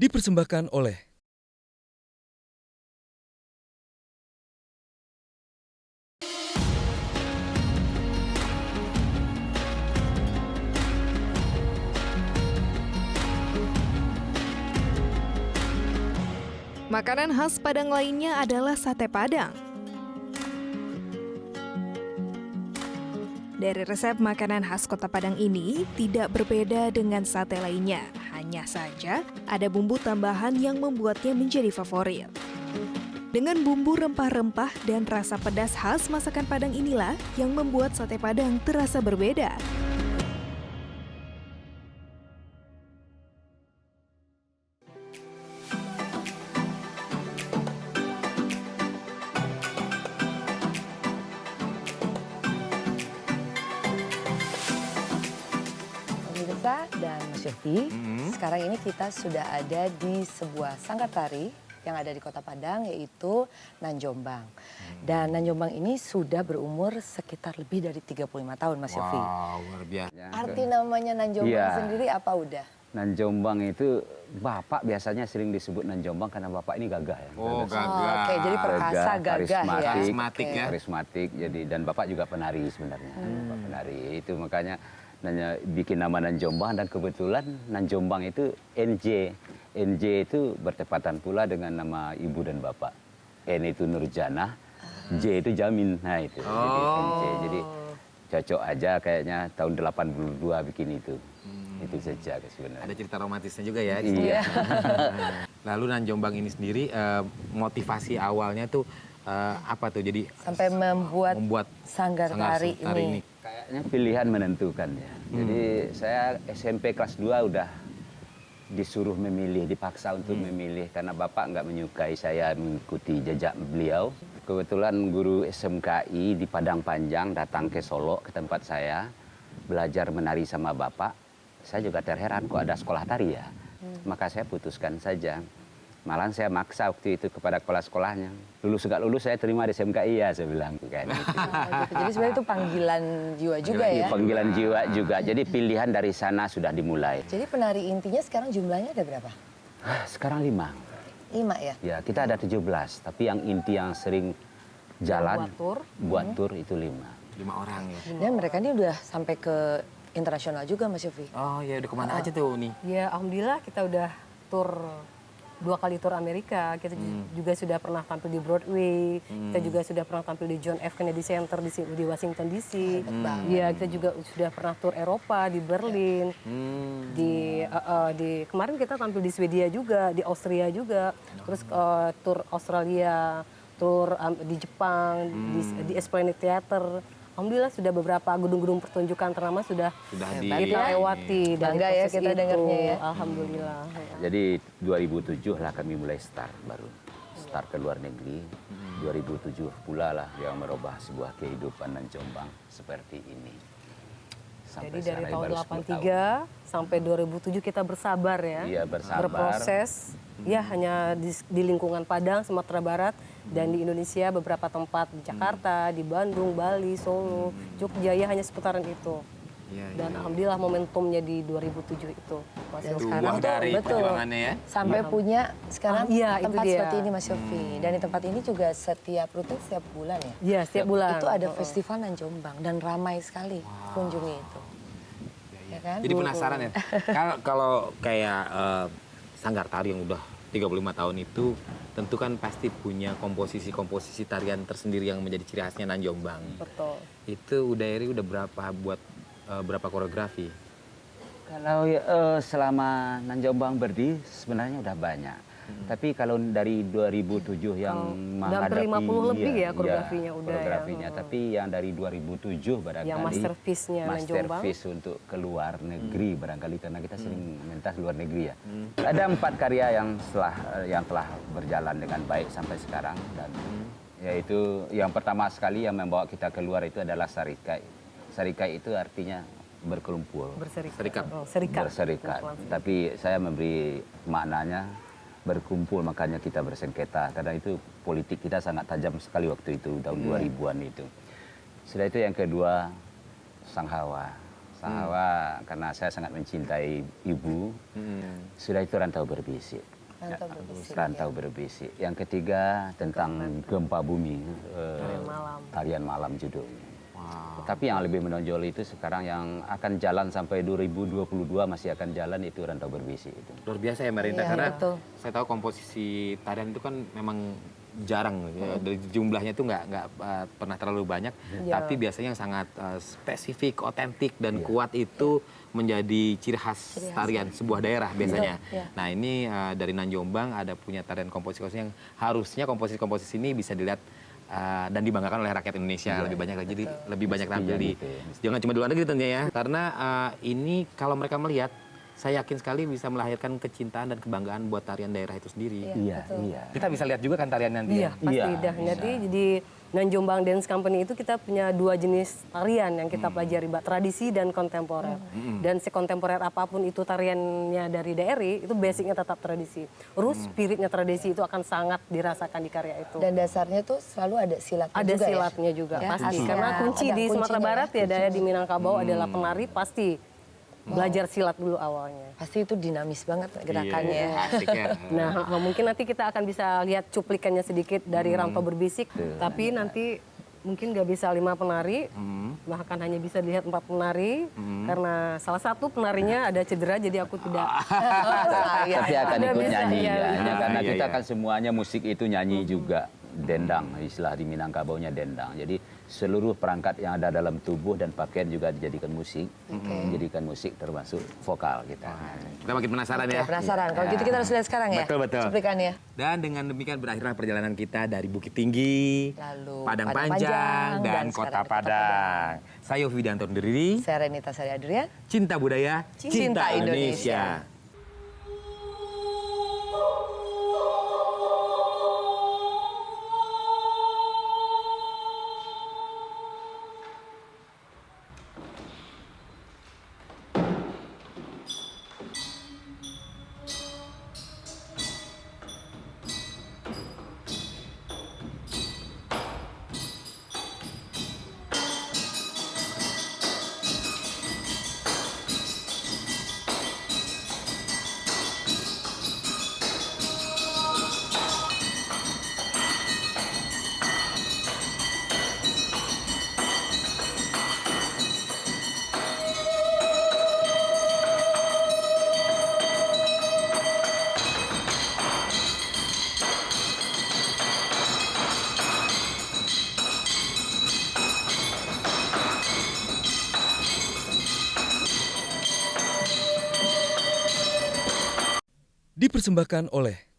Dipersembahkan oleh Makanan khas Padang lainnya adalah sate Padang. Dari resep makanan khas Kota Padang ini tidak berbeda dengan sate lainnya. Hanya saja ada bumbu tambahan yang membuatnya menjadi favorit. Dengan bumbu rempah-rempah dan rasa pedas khas masakan Padang inilah yang membuat sate Padang terasa berbeda. Pemirsa dan Mas Yofi, sekarang ini kita sudah ada di sebuah sanggar tari yang ada di Kota Padang, yaitu Nanjombang. Dan Nanjombang ini sudah berumur sekitar lebih dari 35 tahun, Mas Yofi. Wow, luar biasa. Arti namanya Nanjombang sendiri apa udah? Nanjombang itu bapak biasanya sering disebut Nanjombang karena bapak ini gagah ya. Oh, Oh, gagah. oke, jadi perkasa, gagah ya. Karismatik Oke. ya. Karismatik. Jadi dan bapak juga penari sebenarnya. Bapak penari itu makanya bikin nama Nanjombang dan kebetulan Nanjombang itu NJ. NJ itu bertepatan pula dengan nama ibu dan bapak. N itu Nurjana, J itu Jamin. Nah itu. Jadi NJ. Jadi cocok aja kayaknya tahun 82 bikin itu. Itu saja sebenarnya. Ada cerita romantisnya juga ya. di sini. Iya. Lalu Nanjombang ini sendiri motivasi awalnya tuh apa tuh? Jadi Sampai membuat sanggar tari ini. Kayaknya pilihan menentukan ya. Jadi saya SMP kelas 2 udah disuruh memilih, dipaksa untuk memilih karena bapak nggak menyukai saya mengikuti jejak beliau. Kebetulan guru SMKI di Padang Panjang datang ke Solo ke tempat saya belajar menari sama bapak. Saya juga terheran kok ada sekolah tari ya. Maka saya putuskan saja. Malahan saya maksa waktu itu kepada kepala sekolahnya. Lulus nggak lulus saya terima di SMKI ya, saya bilang. Kayak gitu. Jadi sebenarnya itu panggilan jiwa juga ya. Panggilan jiwa juga. Jadi pilihan dari sana sudah dimulai. Jadi penari intinya sekarang jumlahnya ada berapa? Sekarang 5. 5 ya? Ya, kita ada 17. Tapi yang inti yang sering jalan buat tur itu 5. 5 orang ya. Dan mereka ini udah sampai ke internasional juga, Mas Yofi. Oh ya udah kemana aja tuh nih? Ya, alhamdulillah kita udah tur 2 kali tur Amerika. Kita juga sudah pernah tampil di Broadway. Kita juga sudah pernah tampil di John F. Kennedy Center di Washington DC. Ya, kita juga sudah pernah tur Eropa di Berlin. Di kemarin kita tampil di Swedia juga, di Austria juga. Terus tur Australia, tur di Jepang, di Esplanade Theater. Alhamdulillah sudah beberapa gedung-gedung pertunjukan ternama sudah kita lewati dari Bangga ya proses kita itu. dengarnya ya. Alhamdulillah. Jadi 2007 lah kami mulai start baru. Start ke luar negeri. 2007 pula lah yang merubah sebuah kehidupan Nanjombang seperti ini. Jadi dari sekarang tahun baru 10 83 sampai 2007 kita bersabar ya. Iya, bersabar. Berproses. Ya hanya di lingkungan Padang, Sumatera Barat dan di Indonesia beberapa tempat di Jakarta, di Bandung, Bali, Solo, Jogja ya hanya seputaran itu. Iya, Dan alhamdulillah momentumnya di 2007 itu. Mas Dan Yofi. sekarang tuh dari betul perjuangannya ya. sampai punya sekarang Iya, itu tempat dia. seperti ini, Mas Yofi. Dan di tempat ini juga setiap rutin setiap bulan ya. Iya, setiap bulan. Itu ada festival Nanjombang dan ramai sekali kunjungi itu. Ya kan? Jadi penasaran ya. Kalau kayak sanggar tari yang udah 35 tahun itu tentu kan pasti punya komposisi-komposisi tarian tersendiri yang menjadi ciri khasnya Nanjombang. Betul. Itu udah berapa buat berapa koreografi? Kalau selama Nanjombang berdiri sebenarnya udah banyak. Tapi kalau dari 2007 yang hampir 50 lebih ya koreografinya udah ya. koreografinya. Tapi yang dari 2007 barangkali Yang masterpiece-nya Nanjombang. masterpiece untuk keluar negeri barangkali karena kita sering mentas luar negeri ya. Ada 4 karya yang telah berjalan dengan baik sampai sekarang dan yaitu yang pertama sekali yang membawa kita keluar itu adalah Sarikai. Sarikai itu artinya berkumpul. Serikat. Berserikat. Tapi saya memberi maknanya berkumpul makanya kita bersengketa karena itu politik kita sangat tajam sekali waktu itu tahun 2000-an itu. Setelah itu yang kedua Sanghawa. bahwa karena saya sangat mencintai ibu, sudah itu rantau berbisik. Rantau berbisik, Rantau berbisik. Yang ketiga tentang gempa bumi, tarian malam judulnya. Tapi yang lebih menonjol itu sekarang yang akan jalan sampai 2022 masih akan jalan itu rantau berbisik itu. Luar biasa ya Mbak Rinta, Iya, karena betul. saya tahu komposisi tarian itu kan memang jarang, ya, dari jumlahnya itu nggak pernah terlalu banyak, tapi biasanya yang sangat spesifik, otentik dan kuat itu menjadi ciri khas tarian sebuah daerah biasanya. Nah ini dari Nanjombang ada punya tarian komposisi yang harusnya komposisi-komposisi ini bisa dilihat dan dibanggakan oleh rakyat Indonesia lebih banyak lagi, jadi lebih banyak tampil di jangan cuma di luar negeri tentunya ya, karena ini kalau mereka melihat, saya yakin sekali bisa melahirkan kecintaan dan kebanggaan buat tarian daerah itu sendiri. Iya, iya. Kita bisa lihat juga kan tarian nanti Iya, ya. pasti. Iya, Jadi di Nanjombang Dance Company itu kita punya 2 jenis tarian yang kita pelajari, Mbak, tradisi dan kontemporer. Dan sekontemporer apapun itu tariannya dari daerah, itu basicnya tetap tradisi. Root spiritnya tradisi itu akan sangat dirasakan di karya itu. Dan dasarnya tuh selalu ada silatnya Ada juga silatnya juga, Ya, pasti. khasnya. Karena kunci Ada di Sumatera kuncinya Barat ya. ya, Daya di Minangkabau adalah penari, pasti belajar silat dulu awalnya. Pasti itu dinamis banget gerakannya. Iya, asik ya. Nah, mungkin nanti kita akan bisa lihat cuplikannya sedikit dari Rantau Berbisik, tapi nanti mungkin nggak bisa 5 penari, bahkan hanya bisa dilihat 4 penari, karena salah satu penarinya ada cedera, jadi aku tidak. Tapi akan Tidak ikut bisa, nyanyi iya. ya. Hanya karena Iya, kita iya. kan semuanya musik itu nyanyi juga. Dendang, istilah di Minangkabaunya dendang. Jadi seluruh perangkat yang ada dalam tubuh dan pakaian juga dijadikan musik. Dijadikan musik termasuk vokal kita. Kita makin penasaran ya. Penasaran? Kalau gitu kita harus lihat sekarang ya. Betul. Cuplikannya. Dan dengan demikian berakhirlah perjalanan kita dari Bukit Tinggi, Lalu Padang Padang Panjang, Panjang, dan dan Kota sekarang Kota Padang. Saya Yofi Widianto undur diri. Saya Renita Sari Adrian. Cinta budaya, Cinta Indonesia. Dipersembahkan oleh